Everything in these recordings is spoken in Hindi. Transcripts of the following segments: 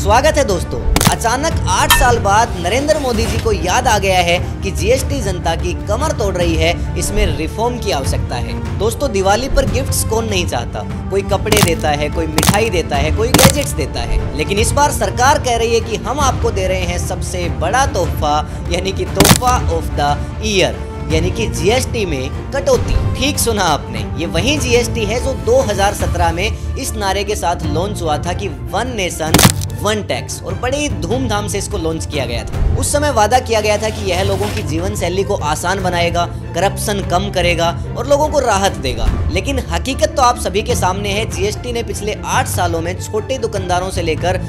स्वागत है दोस्तों। अचानक 8 साल बाद नरेंद्र मोदी जी को याद आ गया है कि जीएसटी जनता की कमर तोड़ रही है, इसमें रिफॉर्म की आवश्यकता है। दोस्तों, दिवाली पर गिफ्ट्स कौन नहीं चाहता। कोई कपड़े देता है, कोई मिठाई देता है, कोई गैजेट्स देता है, लेकिन इस बार सरकार कह रही है कि हम आपको दे रहे हैं सबसे बड़ा तोहफा, यानी कि तोहफा ऑफ द ईयर, यानी कि जीएसटी में कटौती। ठीक सुना आपने, ये वही जीएसटी है जो 2017 में इस नारे के साथ लॉन्च हुआ था कि वन नेशन वन टैक्स, और बड़ी धूमधाम से इसको लॉन्च किया गया था। उस समय वादा किया गया था कि यह लोगों की जीवन शैली को आसान बनाएगा, करप्शन कम करेगा और लोगों को राहत देगा। लेकिन हकीकत तो आप सभी के सामने है। जीएसटी ने पिछले 8 सालों में छोटे दुकानदारों से लेकर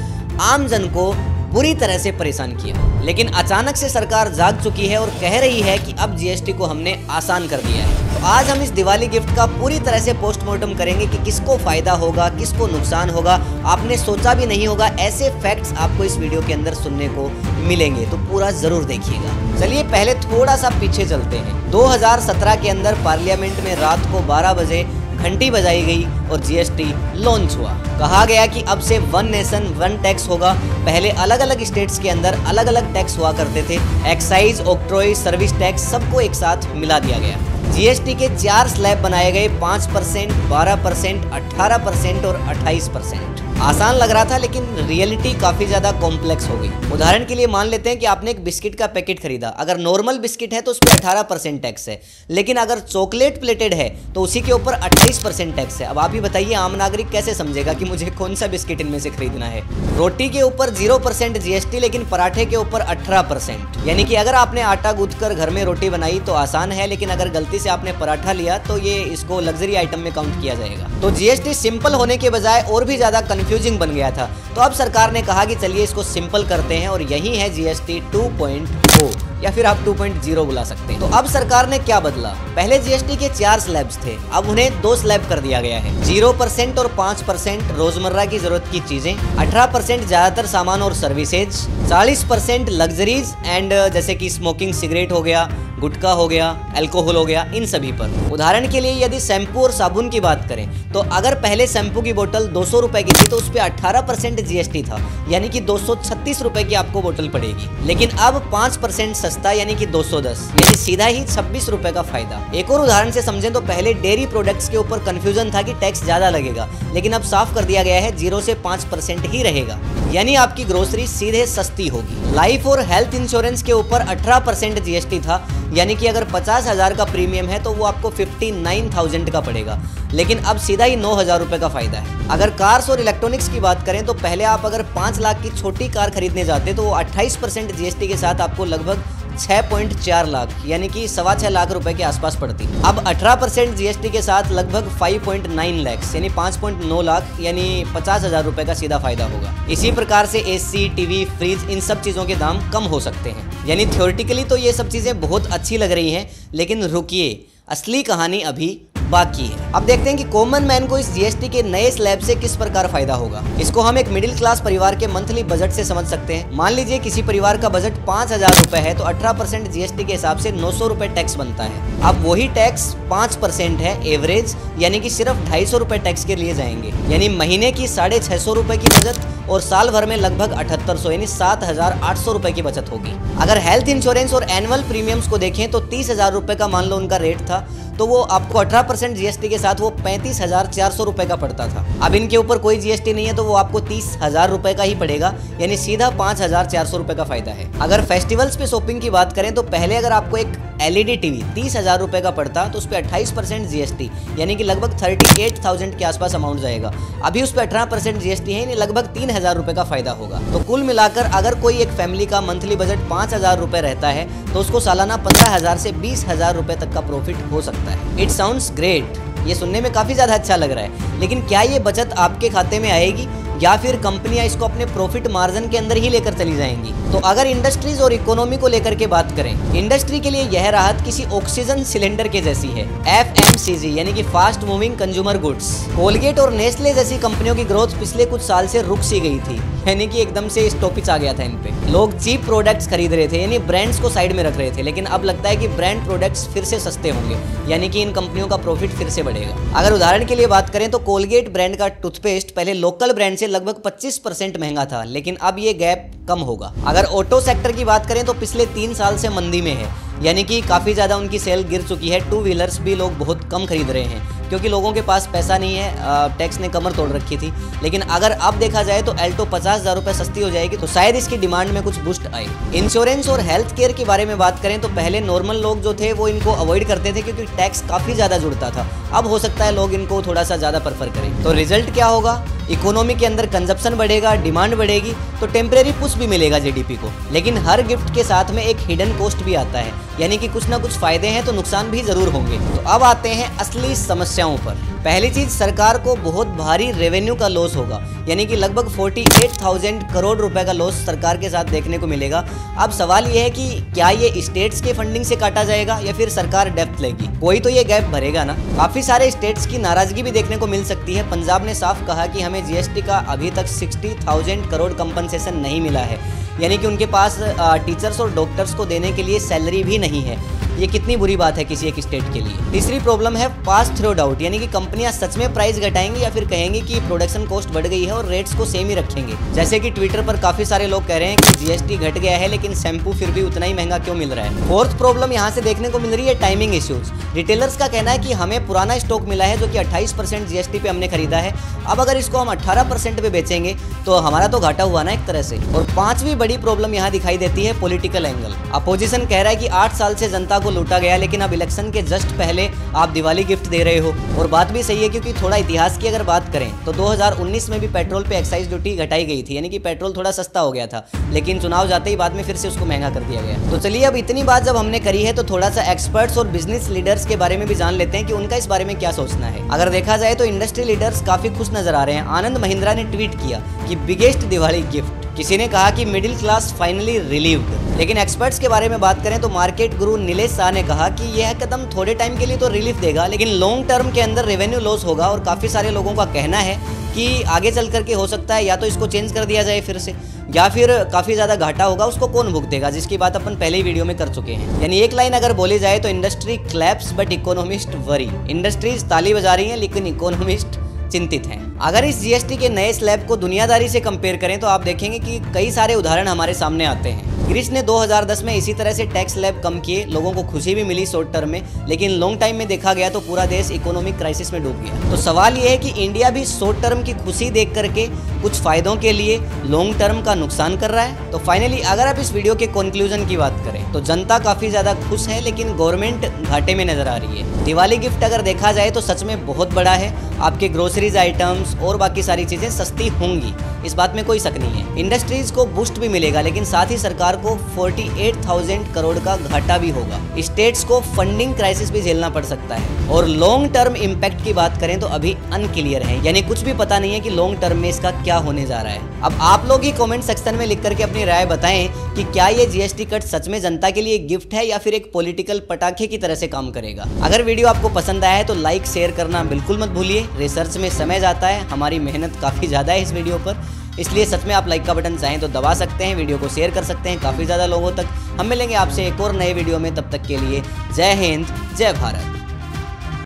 आम जन को बुरी तरह से परेशान किया, लेकिन अचानक से सरकार जाग चुकी है और कह रही है कि अब जीएसटी को हमने आसान कर दिया है। तो आज हम इस दिवाली गिफ्ट का पूरी तरह से पोस्टमार्टम करेंगे कि किसको फायदा होगा, किसको नुकसान होगा। आपने सोचा भी नहीं होगा, ऐसे फैक्ट्स आपको इस वीडियो के अंदर सुनने को मिलेंगे, तो पूरा जरूर देखिएगा। चलिए पहले थोड़ा सा पीछे चलते हैं। 2017 के अंदर पार्लियामेंट में रात को 12 बजे घंटी बजाई गई और जीएसटी लॉन्च हुआ। कहा गया कि अब से वन नेशन वन टैक्स होगा। पहले अलग अलग स्टेट्स के अंदर अलग अलग टैक्स हुआ करते थे। एक्साइज, ऑक्ट्रॉय, सर्विस टैक्स सबको एक साथ मिला दिया गया। जीएसटी के 4 स्लैब बनाए गए, 5%, 12%, 18% और 28%। आसान लग रहा था, लेकिन रियलिटी काफी ज्यादा कॉम्प्लेक्स हो गई। उदाहरण के लिए मान लेते हैं कि आपने एक बिस्किट का पैकेट खरीदा। अगर नॉर्मल बिस्किट है तो उस पर 18% टैक्स है, लेकिन अगर चॉकलेट प्लेटेड है तो उसी के ऊपर 28% टैक्स है। अब आप ही बताइए, आम नागरिक कैसे समझेगा कि मुझे कौन सा बिस्किट इनमें से खरीदना है। रोटी के ऊपर 0% जीएसटी, लेकिन पराठे के ऊपर 18%। यानी कि अगर आपने आटा गूंथकर घर में रोटी बनाई तो आसान है, लेकिन अगर गलती से आपने पराठा लिया तो ये इसको लग्जरी आइटम में काउंट किया जाएगा। तो जीएसटी सिंपल होने के बजाय और भी ज्यादा कंफ्यूजिंग बन गया था। तो अब सरकार ने कहा कि चलिए इसको सिंपल करते हैं, और यही है जीएसटी 2.0, या फिर आप 2.0 बुला सकते हैं। तो अब सरकार ने क्या बदला? पहले जीएसटी के 4 स्लैब्स थे, अब उन्हें 2 स्लैब कर दिया गया है। 0% और 5% रोजमर्रा की जरूरत की चीजें, 18% ज्यादातर सामान और सर्विसेज, 40% लग्जरीज एंड जैसे कि स्मोकिंग सिगरेट हो गया, गुटखा हो गया, अल्कोहल हो गया, इन सभी पर। उदाहरण के लिए यदि शैम्पू और साबुन की बात करें तो अगर पहले शैम्पू की बोतल 200 रुपए की थी तो उस पर 18% जीएसटी था, यानी कि 236 रुपए की आपको बोतल पड़ेगी। लेकिन अब 5% सस्ता, यानी कि 210, यानी सीधा ही 26 रुपए का फायदा। एक और उदाहरण से समझें तो पहले डेयरी प्रोडक्ट्स के ऊपर कंफ्यूजन था कि टैक्स ज्यादा लगेगा, लेकिन अब साफ कर दिया गया है 0 से 5% ही रहेगा, यानी आपकी ग्रोसरी सीधे सस्ती होगी। लाइफ और हेल्थ इंश्योरेंस के ऊपर 18% जीएसटी था, यानी कि अगर 50,000 का प्रीमियम है तो वो आपको 59,000 का पड़ेगा, लेकिन अब सीधा ही 9,000 रुपए का फायदा है। अगर कार्स और इलेक्ट्रॉनिक्स की बात करें तो पहले आप अगर 5 लाख की छोटी कार खरीदने जाते तो वो 28% जीएसटी के साथ आपको लगभग 6.4 लाख, यानी कि 6.25 लाख रुपए के आसपास पड़ती। अब 18% जीएसटी के साथ लगभग 5.9 लाख, यानी 5.9 लाख, यानी 50,000 रुपए का सीधा फायदा होगा। इसी प्रकार से एसी, टीवी, फ्रिज, इन सब चीजों के दाम कम हो सकते हैं। यानी थ्योरेटिकली तो ये सब चीजें बहुत अच्छी लग रही हैं, लेकिन रुकिए, असली कहानी अभी बाकी है। अब देखते हैं कि कॉमन मैन को इस जीएसटी के नए स्लैब से किस प्रकार फायदा होगा। इसको हम एक मिडिल क्लास परिवार के मंथली बजट से समझ सकते हैं। मान लीजिए किसी परिवार का बजट 5,000 रुपए है तो 18% जीएसटी के हिसाब से 900 रुपए टैक्स बनता है। अब वही टैक्स 5% है एवरेज, यानी कि सिर्फ 250 रुपए टैक्स के लिए जाएंगे, यानी महीने की 650 रुपए की बचत और साल भर में लगभग 7800, यानी 7,800 रुपए की बचत होगी। अगर हेल्थ इंश्योरेंस और एनुअल प्रीमियम्स को देखें तो 30,000 रुपए का मान लो उनका रेट था, तो वो आपको 18% जीएसटी के साथ वो 35,400 रुपए का पड़ता था। अब इनके ऊपर कोई जीएसटी नहीं है तो वो आपको 30,000 रुपए का ही पड़ेगा, यानी सीधा 5,400 रुपए का फायदा है। अगर फेस्टिवल्स पे शॉपिंग की बात करें तो पहले अगर आपको एक एलईडी टीवी 30,000 रुपए का पड़ता तो उस पर 28% जीएसटी, यानी कि लगभग 38,000 के आसपास अमाउंट जाएगा। अभी उस पर 18% जीएसटी है, यानी लगभग 3,000 रुपए का फायदा होगा। तो कुल मिलाकर अगर कोई एक फैमिली का मंथली बजट 5,000 रुपए रहता है तो उसको सालाना 15,000 से 20,000 रुपए तक का प्रॉफिट हो सकता है। इट साउंड्स ग्रेट, ये सुनने में काफी ज्यादा अच्छा लग रहा है, लेकिन क्या ये बचत आपके खाते में आएगी या फिर कंपनियां इसको अपने प्रॉफिट मार्जिन के अंदर ही लेकर चली जाएंगी? तो अगर इंडस्ट्रीज और इकोनॉमी को लेकर के बात करें, इंडस्ट्री के लिए यह राहत किसी ऑक्सीजन सिलेंडर के जैसी है। एफएमसीजी, यानी कि fast moving consumer goods, Colgate और नेस्ले जैसी कंपनियों की ग्रोथ पिछले कुछ साल से रुक सी गई थी। यानी कि एकदम से स्टॉपेज आ गया था इन पे। लोग चीप प्रोडक्ट्स खरीद रहे थे, यानी ब्रांड्स को साइड में रख रहे थे, लेकिन अब लगता है कि ब्रांड प्रोडक्ट्स फिर से सस्ते होंगे, यानी कि इन कंपनियों का प्रॉफिट फिर से बढ़ेगा। अगर उदाहरण के लिए बात करें तो कोलगेट ब्रांड का टूथपेस्ट पहले लोकल ब्रांड से लगभग 25% महंगा था, लेकिन अब ये गैप कम होगा। अगर ऑटो सेक्टर की बात करें तो पिछले 3 साल से मंदी में है, यानी कि काफ़ी ज़्यादा उनकी सेल गिर चुकी है। 2 व्हीलर्स भी लोग बहुत कम खरीद रहे हैं क्योंकि लोगों के पास पैसा नहीं है, टैक्स ने कमर तोड़ रखी थी। लेकिन अगर अब देखा जाए तो एल्टो 50,000 रुपये सस्ती हो जाएगी, तो शायद इसकी डिमांड में कुछ बूस्ट आए। इंश्योरेंस और हेल्थ केयर के बारे में बात करें तो पहले नॉर्मल लोग जो थे वो इनको अवॉइड करते थे क्योंकि टैक्स काफ़ी ज़्यादा जुड़ता था। अब हो सकता है लोग इनको थोड़ा सा ज़्यादा प्रेफर करें। तो रिजल्ट क्या होगा? इकोनॉमी के अंदर कंजप्शन बढ़ेगा, डिमांड बढ़ेगी, तो टेम्परेरी पुश भी मिलेगा जीडीपी को। लेकिन हर गिफ्ट के साथ में एक हिडन कॉस्ट भी आता है, यानी कि कुछ ना कुछ फायदे हैं तो नुकसान भी जरूर होंगे। तो अब आते हैं असली समस्याओं पर। पहली चीज, सरकार को बहुत भारी रेवेन्यू का लॉस होगा, यानी कि लगभग 48,000 करोड़ रुपए का लॉस सरकार के साथ देखने को मिलेगा। अब सवाल यह है कि क्या ये स्टेट्स के फंडिंग से काटा जाएगा या फिर सरकार डेप्थ लेगी? कोई तो ये गैप भरेगा ना। काफी सारे स्टेट्स की नाराजगी भी देखने को मिल सकती है। पंजाब ने साफ कहा कि हमें जीएसटी का अभी तक 60,000 करोड़ कंपनसेशन नहीं मिला है, यानी कि उनके पास टीचर्स और डॉक्टर्स को देने के लिए सैलरी भी नहीं है। ये कितनी बुरी बात है किसी एक स्टेट के लिए। तीसरी प्रॉब्लम है पास थ्रू डाउट, यानी कि कंपनियां सच में प्राइस घटाएंगी या फिर कहेंगे कि प्रोडक्शन कॉस्ट बढ़ गई है और रेट्स को सेम ही रखेंगे। जैसे कि ट्विटर पर काफी सारे लोग कह रहे हैं कि जीएसटी घट गया है लेकिन शैम्पू फिर भी उतना ही महंगा क्यों मिल रहा है। फोर्थ प्रॉब्लम यहाँ से देखने को मिल रही है टाइमिंग इश्यूज। रिटेलर्स का कहना है कि हमें पुराना स्टॉक मिला है जो कि 28% जीएसटी पे हमने खरीदा है, अब अगर इसको हम 18% पे बेचेंगे तो हमारा तो घाटा हुआ ना एक तरह से। और पांचवी बड़ी प्रॉब्लम यहाँ दिखाई देती है पॉलिटिकल एंगल। अपोजिशन कह रहा है कि 8 साल से जनता को लूटा गया, लेकिन अब इलेक्शन के जस्ट पहले आप दिवाली गिफ्ट दे रहे हो। और बात भी सही है क्योंकि थोड़ा इतिहास की अगर बात करें तो 2019 में भी पेट्रोल पे एक्साइज ड्यूटी घटाई गई थी, यानी कि पेट्रोल थोड़ा सस्ता हो गया था, लेकिन चुनाव जाते ही बाद में फिर से उसको महंगा कर दिया गया। तो चलिए अब इतनी बात जब हमने करी है तो थोड़ा सा एक्सपर्ट्स और बिजनेस लीडर्स के बारे में भी जान लेते हैं कि उनका इस बारे में क्या सोचना है। अगर देखा जाए तो इंडस्ट्री लीडर्स काफी खुश नजर आ रहे हैं। आनंद महिंद्रा ने ट्वीट किया कि बिगेस्ट दिवाली गिफ्ट। किसी ने कहा कि मिडिल क्लास फाइनली रिलीव्ड। लेकिन एक्सपर्ट्स के बारे में बात करें तो मार्केट गुरु नीलेश शाह ने कहा कि यह कदम थोड़े टाइम के लिए तो रिलीफ देगा, लेकिन लॉन्ग टर्म के अंदर रेवेन्यू लॉस होगा। और काफी सारे लोगों का कहना है कि आगे चल करके हो सकता है या तो इसको चेंज कर दिया जाए फिर से, या फिर काफी ज्यादा घाटा होगा उसको कौन भुगतेगा, जिसकी बात अपन पहले ही वीडियो में कर चुके हैं। यानी एक लाइन अगर बोली जाए तो industry claps but economist worry. Industries ताली बजा रही है लेकिन इकोनॉमिस्ट चिंतित हैं। अगर इस जीएसटी के नए स्लैब को दुनियादारी से कंपेयर करें तो आप देखेंगे कि कई सारे उदाहरण हमारे सामने आते हैं। ग्रीस ने 2010 में इसी तरह से टैक्स स्लैब कम किए, लोगों को खुशी भी मिली शॉर्ट टर्म में, लेकिन लॉन्ग टाइम में देखा गया तो पूरा देश इकोनॉमिक क्राइसिस में डूब गया। तो सवाल ये है कि इंडिया भी शॉर्ट टर्म की खुशी देख करके कुछ फायदों के लिए लॉन्ग टर्म का नुकसान कर रहा है। तो फाइनली अगर आप इस वीडियो के कंक्लूजन की बात करें तो जनता काफी ज्यादा खुश है लेकिन गवर्नमेंट घाटे में नजर आ रही है। दिवाली गिफ्ट अगर देखा जाए तो सच में बहुत बड़ा है। आपके ग्रोसरीज आइटम्स और बाकी सारी चीजें सस्ती होंगी, इस बात में कोई शक नहीं है। इंडस्ट्रीज को बूस्ट भी मिलेगा, लेकिन साथ ही सरकार को 48,000 करोड़ का घाटा भी होगा। स्टेट्स को फंडिंग क्राइसिस भी झेलना पड़ सकता है। और लॉन्ग टर्म इम्पैक्ट की बात करें तो अभी अनक्लियर है, यानी कुछ भी पता नहीं है कि लॉन्ग टर्म में इसका क्या होने जा रहा है। अब आप लोग ही कमेंट सेक्शन में लिख करके अपनी राय बताएं कि क्या ये जीएसटी कट सच में जनता के लिए गिफ्ट है या फिर एक पॉलिटिकल पटाखे की तरह से काम करेगा। अगर वीडियो आपको पसंद आया है तो लाइक शेयर करना बिल्कुल मत भूलिए। रिसर्च में समय जाता है, हमारी मेहनत काफी ज्यादा है इस वीडियो पर, इसलिए सच में आप लाइक का बटन चाहें तो दबा सकते हैं, वीडियो को शेयर कर सकते हैं काफी ज्यादा लोगों तक। हम मिलेंगे आपसे एक और नए वीडियो में, तब तक के लिए जय हिंद जय भारत।